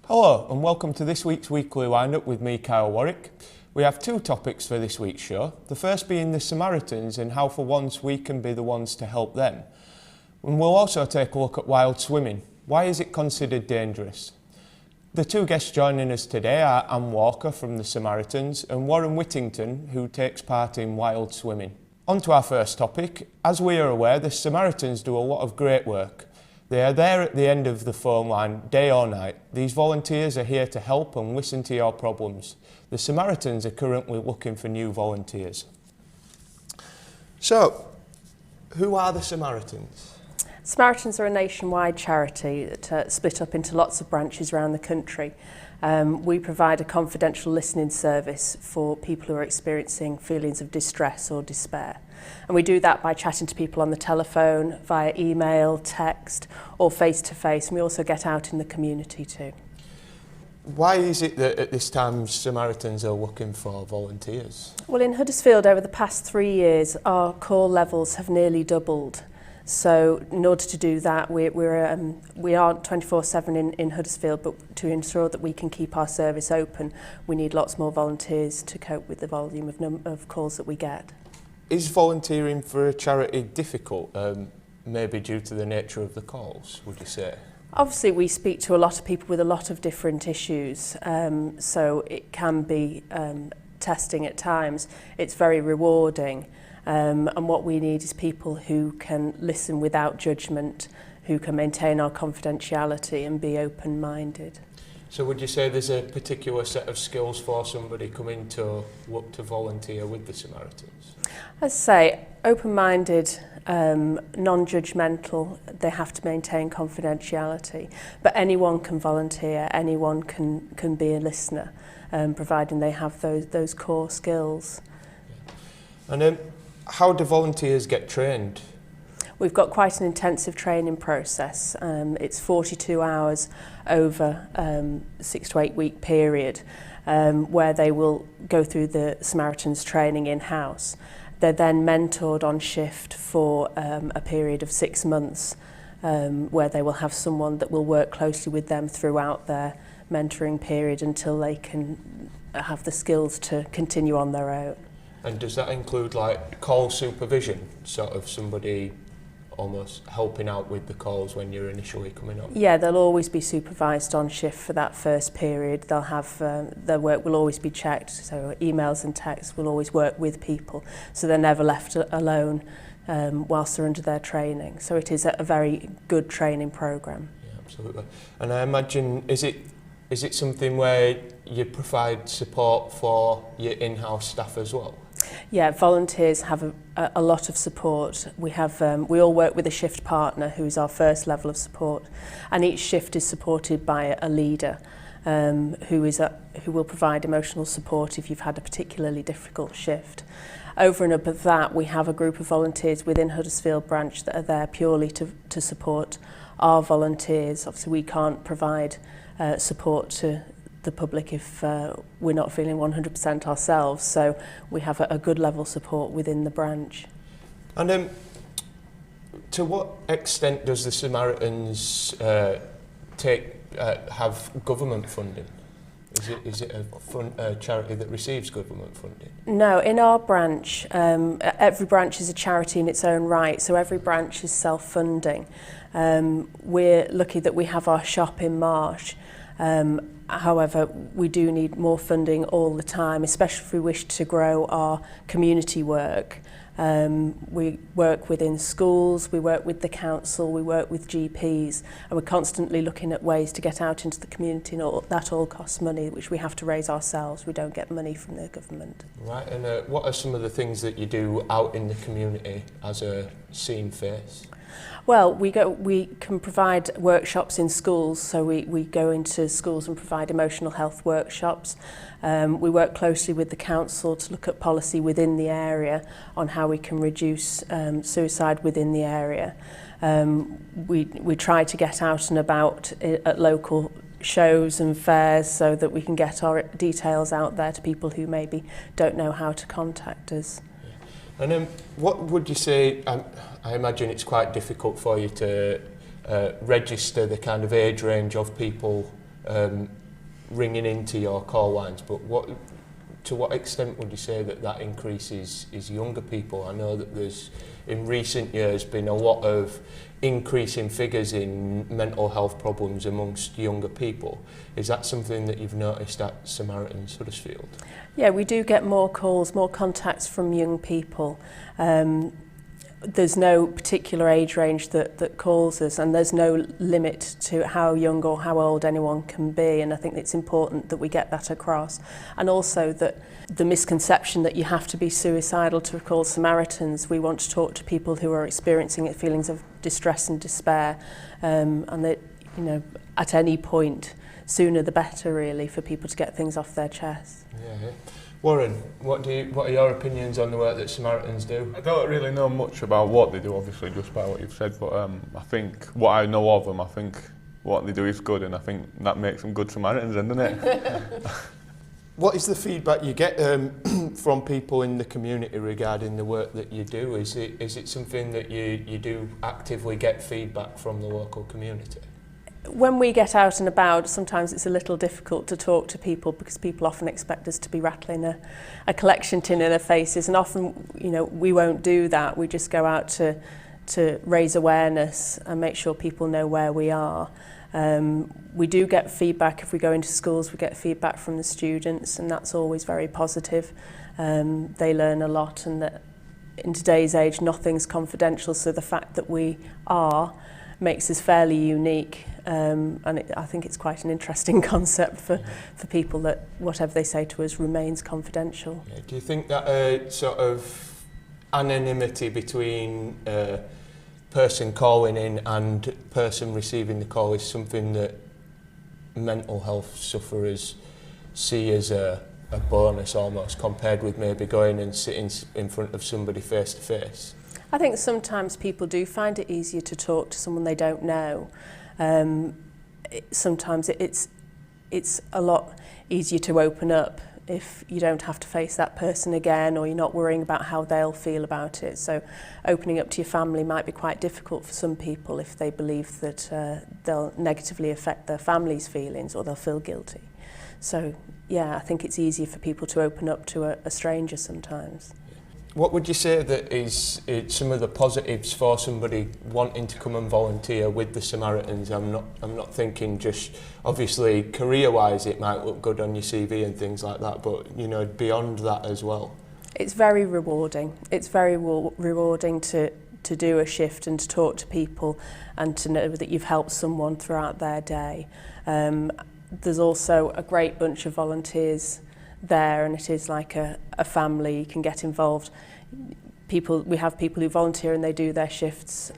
Hello and welcome to this week's weekly wind-up with me, Kyle Warwick. We have two topics for this week's show, the first being the Samaritans and how for once we can be the ones to help them. And we'll also take a look at wild swimming. Why is it considered dangerous? The two guests joining us today are Anne Walker from the Samaritans and Warren Whittington, who takes part in wild swimming. On to our first topic. As we are aware, the Samaritans do a lot of great work. They are there at the end of the phone line, day or night. These volunteers are here to help and listen to your problems. The Samaritans are currently looking for new volunteers. So, who are the Samaritans? Samaritans are a nationwide charity that split up into lots of branches around the country. We provide a confidential listening service for people who are experiencing feelings of distress or despair. And we do that by chatting to people on the telephone, via email, text or face-to-face. And we also get out in the community too. Why is it that at this time Samaritans are looking for volunteers? Well, in Huddersfield over the past 3 years, our call levels have nearly doubled. So in order to do that, we aren't 24/7 in Huddersfield, but to ensure that we can keep our service open, we need lots more volunteers to cope with the volume of calls that we get. Is volunteering for a charity difficult, maybe due to the nature of the calls, would you say? Obviously, we speak to a lot of people with a lot of different issues, so it can be testing at times. It's very rewarding. And what we need is people who can listen without judgment, who can maintain our confidentiality and be open-minded. So would you say there's a particular set of skills for somebody coming to look to volunteer with the Samaritans? I'd say open-minded, non-judgmental, they have to maintain confidentiality. But anyone can volunteer, anyone can be a listener, providing they have those core skills. Yeah. And how do volunteers get trained? We've got quite an intensive training process. It's 42 hours over a 6 to 8 week period where they will go through the Samaritans training in-house. They're then mentored on shift for a period of 6 months where they will have someone that will work closely with them throughout their mentoring period until they can have the skills to continue on their own. And does that include like call supervision, sort of somebody almost helping out with the calls when you're initially coming on? Yeah, they'll always be supervised on shift for that first period. They'll have their work will always be checked, so emails and texts will always work with people, so they're never left alone whilst they're under their training. So it is a very good training programme. Yeah, absolutely. And I imagine, is it something where you provide support for your in-house staff as well? Yeah, volunteers have a lot of support. We all work with a shift partner who's our first level of support, and each shift is supported by a leader who will provide emotional support if you've had a particularly difficult shift. Over and above that, we have a group of volunteers within Huddersfield branch that are there purely to support our volunteers. Obviously, we can't provide support to the public if we're not feeling 100% ourselves, so we have a good level of support within the branch. And to what extent does the Samaritans have government funding? Is it a charity that receives government funding? No, in our branch, every branch is a charity in its own right, so every branch is self-funding. We're lucky that we have our shop in Marsh. However, we do need more funding all the time, especially if we wish to grow our community work. We work within schools, we work with the council, we work with GPs, and we're constantly looking at ways to get out into the community, and that all costs money, which we have to raise ourselves. We don't get money from the government. Right, and what are some of the things that you do out in the community as a seen face? Well, we can provide workshops in schools, so we go into schools and provide emotional health workshops. We work closely with the council to look at policy within the area on how we can reduce suicide within the area. We try to get out and about at local shows and fairs so that we can get our details out there to people who maybe don't know how to contact us. And what would you say, I imagine it's quite difficult for you to register the kind of age range of people ringing into your call lines, but to what extent would you say that increase is younger people? I know that there's in recent years been a lot of increase in figures in mental health problems amongst younger people. Is that something that you've noticed at Samaritans Huddersfield? Yeah, we do get more calls, more contacts from young people. There's no particular age range that calls us, and there's no limit to how young or how old anyone can be, and I think it's important that we get that across. And also that the misconception that you have to be suicidal to call Samaritans. We want to talk to people who are experiencing feelings of distress and despair, and that, you know, at any point, sooner the better really, for people to get things off their chest. Yeah. Warren, what are your opinions on the work that Samaritans do? I don't really know much about what they do, obviously, just by what you've said, but I think what I know of them, I think what they do is good, and I think that makes them good Samaritans, doesn't it? What is the feedback you get from people in the community regarding the work that you do? Is it something that you do actively get feedback from the local community? When we get out and about, sometimes it's a little difficult to talk to people because people often expect us to be rattling a collection tin in their faces, and often, you know, we won't do that. We just go out to raise awareness and make sure people know where we are. We do get feedback if we go into schools. We get feedback from the students, and that's always very positive. They learn a lot, and that in today's age nothing's confidential, so the fact that we are makes us fairly unique, and I think it's quite an interesting concept for people that whatever they say to us remains confidential. Yeah, do you think that sort of anonymity between person calling in and person receiving the call is something that mental health sufferers see as a bonus almost, compared with maybe going and sitting in front of somebody face to face? I think sometimes people do find it easier to talk to someone they don't know. Sometimes it's a lot easier to open up if you don't have to face that person again, or you're not worrying about how they'll feel about it. So opening up to your family might be quite difficult for some people if they believe that they'll negatively affect their family's feelings, or they'll feel guilty. So yeah, I think it's easier for people to open up to a stranger sometimes. What would you say that is some of the positives for somebody wanting to come and volunteer with the Samaritans? I'm not thinking just obviously career-wise it might look good on your CV and things like that, but you know, beyond that as well. It's very rewarding. It's very rewarding to do a shift and to talk to people and to know that you've helped someone throughout their day. There's also a great bunch of volunteers there, and it is like a family. You can get involved. We have people who volunteer and they do their shifts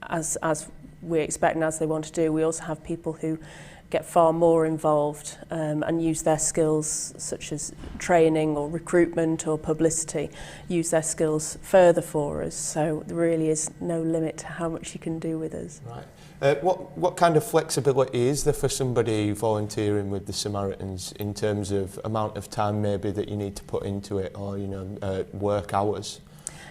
as we expect and as they want to do. We also have people who get far more involved and use their skills, such as training or recruitment or publicity, use their skills further for us. So there really is no limit to how much you can do with us. Right. What kind of flexibility is there for somebody volunteering with the Samaritans in terms of amount of time maybe that you need to put into it, or work hours?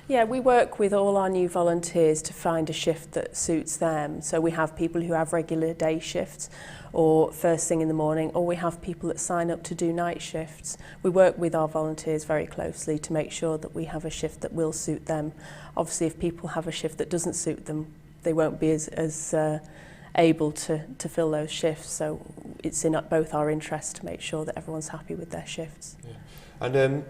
Yeah, we work with all our new volunteers to find a shift that suits them. So we have people who have regular day shifts or first thing in the morning, or we have people that sign up to do night shifts. We work with our volunteers very closely to make sure that we have a shift that will suit them. Obviously, if people have a shift that doesn't suit them, they won't be as able to fill those shifts. So it's in both our interests to make sure that everyone's happy with their shifts. Yeah. And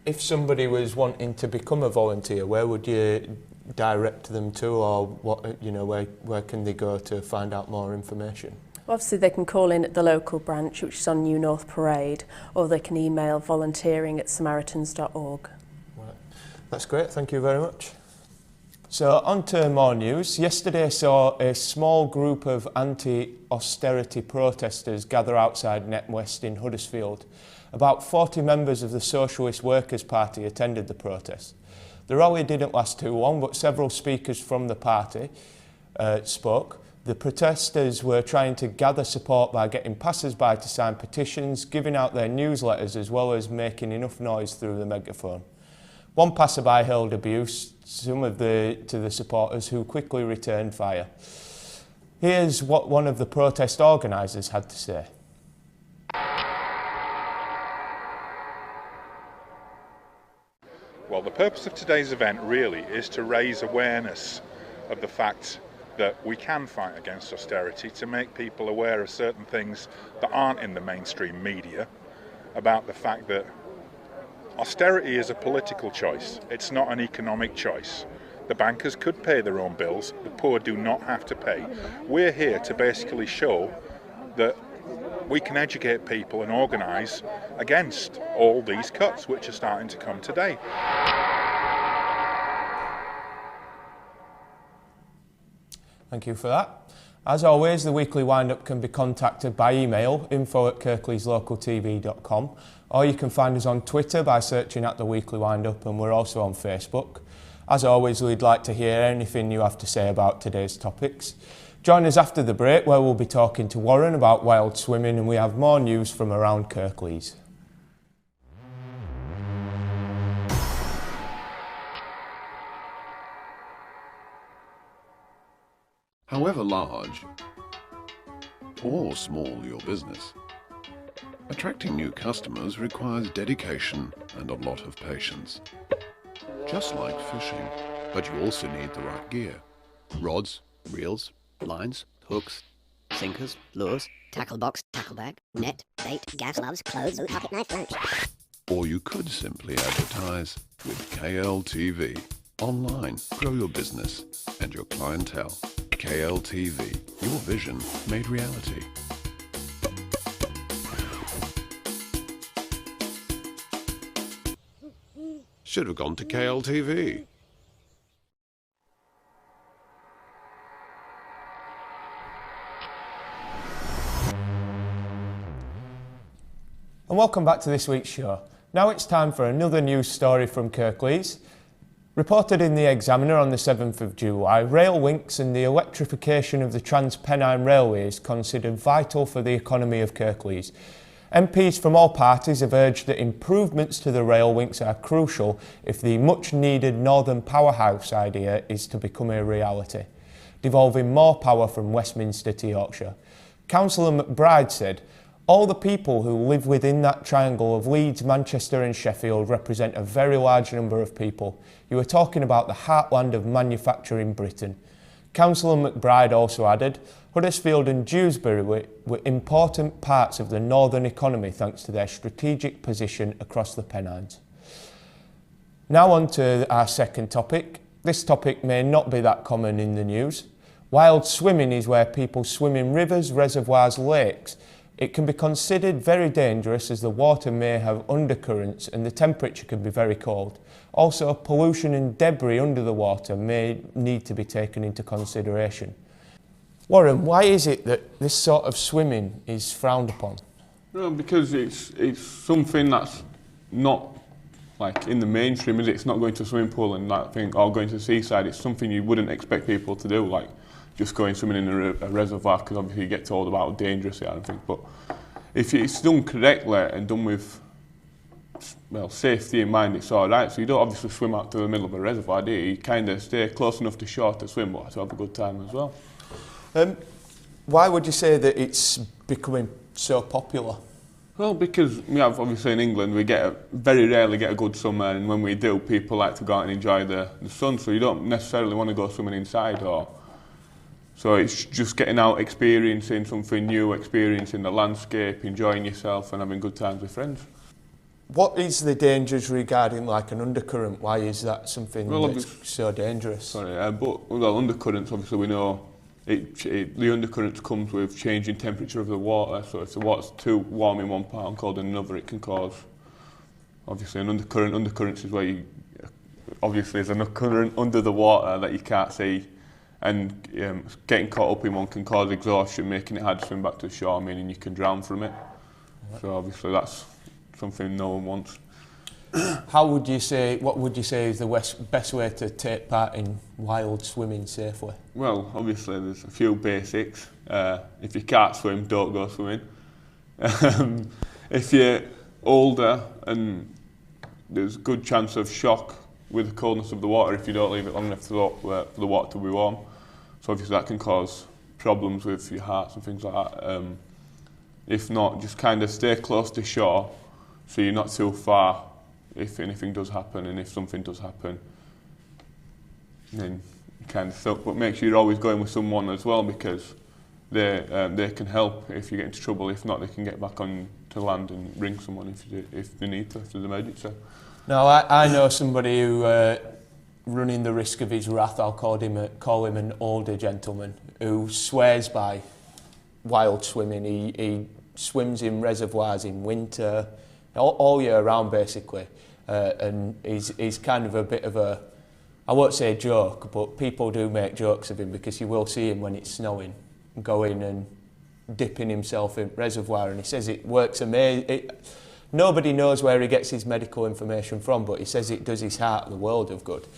if somebody was wanting to become a volunteer, where would you direct them to, or where can they go to find out more information? Obviously they can call in at the local branch, which is on New North Parade, or they can email volunteering@samaritans.org. Right. That's great, thank you very much. So on to more news. Yesterday saw a small group of anti-austerity protesters gather outside NetWest in Huddersfield. About 40 members of the Socialist Workers' Party attended the protest. The rally didn't last too long, but several speakers from the party spoke. The protesters were trying to gather support by getting passers-by to sign petitions, giving out their newsletters, as well as making enough noise through the megaphone. One passerby hurled abuse to the supporters, who quickly returned fire. Here's what one of the protest organisers had to say. Well, the purpose of today's event really is to raise awareness of the fact that we can fight against austerity, to make people aware of certain things that aren't in the mainstream media, about the fact that austerity is a political choice, it's not an economic choice. The bankers could pay their own bills, the poor do not have to pay. We're here to basically show that we can educate people and organise against all these cuts which are starting to come today. Thank you for that. As always, the weekly wind-up can be contacted by email, info@kirkleeslocaltv.com, or you can find us on Twitter by searching at the weekly wind-up, and we're also on Facebook. As always, we'd like to hear anything you have to say about today's topics. Join us after the break, where we'll be talking to Warren about wild swimming, and we have more news from around Kirklees. However large or small your business, attracting new customers requires dedication and a lot of patience. Just like fishing, but you also need the right gear. Rods, reels, lines, hooks, sinkers, lures, tackle box, tackle bag, net, bait, gas gloves, clothes, pocket knife, lunch. Or you could simply advertise with KLTV. Online, grow your business and your clientele. KLTV, your vision made reality. Should have gone to KLTV. And welcome back to this week's show. Now it's time for another news story from Kirklees. Reported in the Examiner on the 7th of July, rail links and the electrification of the Trans-Pennine Railway is considered vital for the economy of Kirklees. MPs from all parties have urged that improvements to the rail links are crucial if the much-needed Northern Powerhouse idea is to become a reality, devolving more power from Westminster to Yorkshire. Councillor McBride said, "All the people who live within that triangle of Leeds, Manchester and Sheffield represent a very large number of people. You are talking about the heartland of manufacturing Britain." Councillor McBride also added, Huddersfield and Dewsbury were important parts of the northern economy thanks to their strategic position across the Pennines. Now on to our second topic. This topic may not be that common in the news. Wild swimming is where people swim in rivers, reservoirs, lakes. It can be considered very dangerous as the water may have undercurrents and the temperature can be very cold. Also, pollution and debris under the water may need to be taken into consideration. Warren, why is it that this sort of swimming is frowned upon? No, because it's something that's not like in the mainstream, is it? It's not going to a swimming pool and that thing, or going to the seaside. It's something you wouldn't expect people to do, like just going swimming in a reservoir, because obviously you get told about how dangerous it is and things. But if it's done correctly and done with safety in mind, it's all right. So you don't obviously swim out to the middle of a reservoir, do you? You kind of stay close enough to shore to swim, but to have a good time as well. Why would you say that it's becoming so popular? Well, because we have, obviously in England, we very rarely get a good summer, and when we do, people like to go out and enjoy the sun, so you don't necessarily want to go swimming inside. So it's just getting out, experiencing something new, experiencing the landscape, enjoying yourself and having good times with friends. What is the dangers regarding like an undercurrent? Why is that something that's so dangerous? But undercurrents, obviously we know, the undercurrents comes with changing temperature of the water, so if the water's too warm in one part and cold in another, it can cause, obviously, an undercurrent. Undercurrents is where obviously there's an undercurrent under the water that you can't see, and getting caught up in one can cause exhaustion, making it hard to swim back to the shore, meaning you can drown from it. So obviously that's something no one wants. What would you say is the best way to take part in wild swimming safely? Well, obviously there's a few basics. If you can't swim, don't go swimming. If you're older, and there's a good chance of shock with the coldness of the water if you don't leave it long enough for the water to be warm. So obviously that can cause problems with your hearts and things like that. If not, just kind of stay close to shore so you're not too far if anything does happen, and if something does happen, then you kind of stuck. But make sure you're always going with someone as well, because they can help if you get into trouble. If not, they can get back on to land and ring someone if they need to, if there's an emergency. Now, I know somebody who, running the risk of his wrath, I'll call him an older gentleman who swears by wild swimming. He swims in reservoirs in winter, all year round basically, and he's kind of a bit of a, I won't say joke, but people do make jokes of him, because you will see him when it's snowing go in and dipping himself in reservoir, and he says it works amazing. Nobody knows where he gets his medical information from, but he says it does his heart the world of good,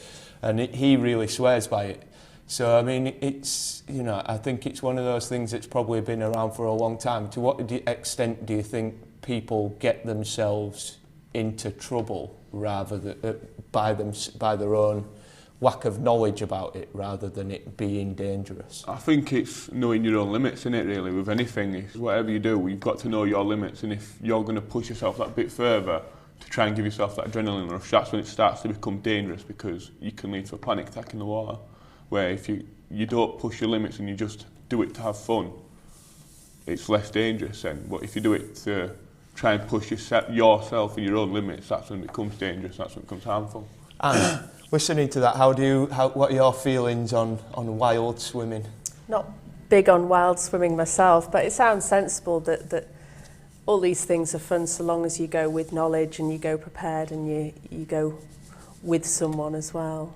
and he really swears by it. So I mean, it's, you know, I think it's one of those things that's probably been around for a long time. To what extent do you think people get themselves into trouble rather than by their own lack of knowledge about it, rather than it being dangerous? I think it's knowing your own limits, isn't it, really, with anything. It's whatever you do, you've got to know your limits, and if you're going to push yourself that bit further to try and give yourself that adrenaline rush, that's when it starts to become dangerous, because you can lead to a panic attack in the water, where if you don't push your limits and you just do it to have fun, it's less dangerous then. But if you do it to try and push yourself and your own limits, that's when it becomes dangerous, that's when it becomes harmful. And listening to that, what are your feelings on wild swimming? Not big on wild swimming myself, but it sounds sensible that all these things are fun so long as you go with knowledge and you go prepared and you go with someone as well.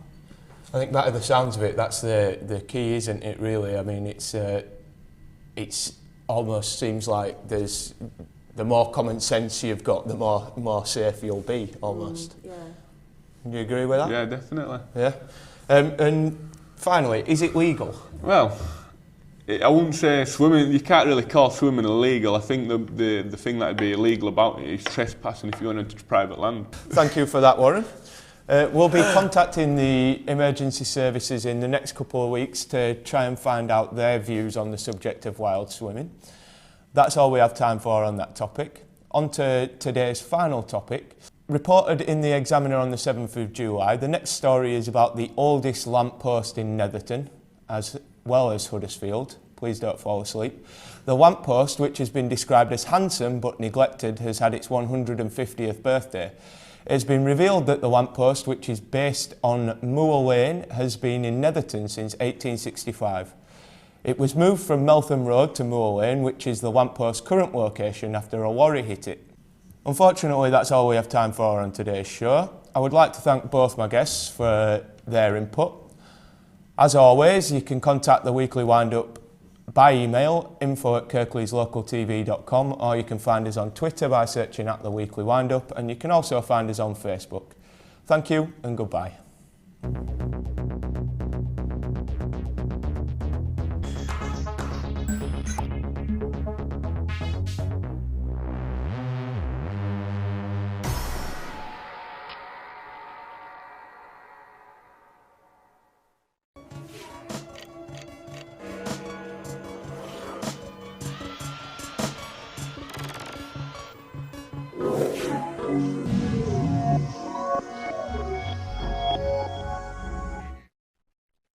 I think that, the sounds of it, that's the key, isn't it, really? I mean, it's almost seems like there's, the more common sense you've got, the more safe you'll be, almost. Yeah. Do you agree with that? Yeah, definitely. Yeah. And finally, is it legal? Well, I wouldn't say swimming, you can't really call swimming illegal. I think the thing that would be illegal about it is trespassing if you're going into private land. Thank you for that, Warren. We'll be contacting the emergency services in the next couple of weeks to try and find out their views on the subject of wild swimming. That's all we have time for on that topic. On to today's final topic. Reported in the Examiner on the 7th of July, the next story is about the oldest lamppost in Netherton, as well as Huddersfield. Please don't fall asleep. The lamppost, which has been described as handsome but neglected, has had its 150th birthday. It has been revealed that the lamppost, which is based on Moor Lane, has been in Netherton since 1865. It was moved from Meltham Road to Moor Lane, which is the lampost's current location, after a lorry hit it. Unfortunately, that's all we have time for on today's show. I would like to thank both my guests for their input. As always, you can contact the Weekly Wind-Up by email, info@kirkleeslocaltv.com, or you can find us on Twitter by searching at the Weekly Wind-Up, and you can also find us on Facebook. Thank you and goodbye.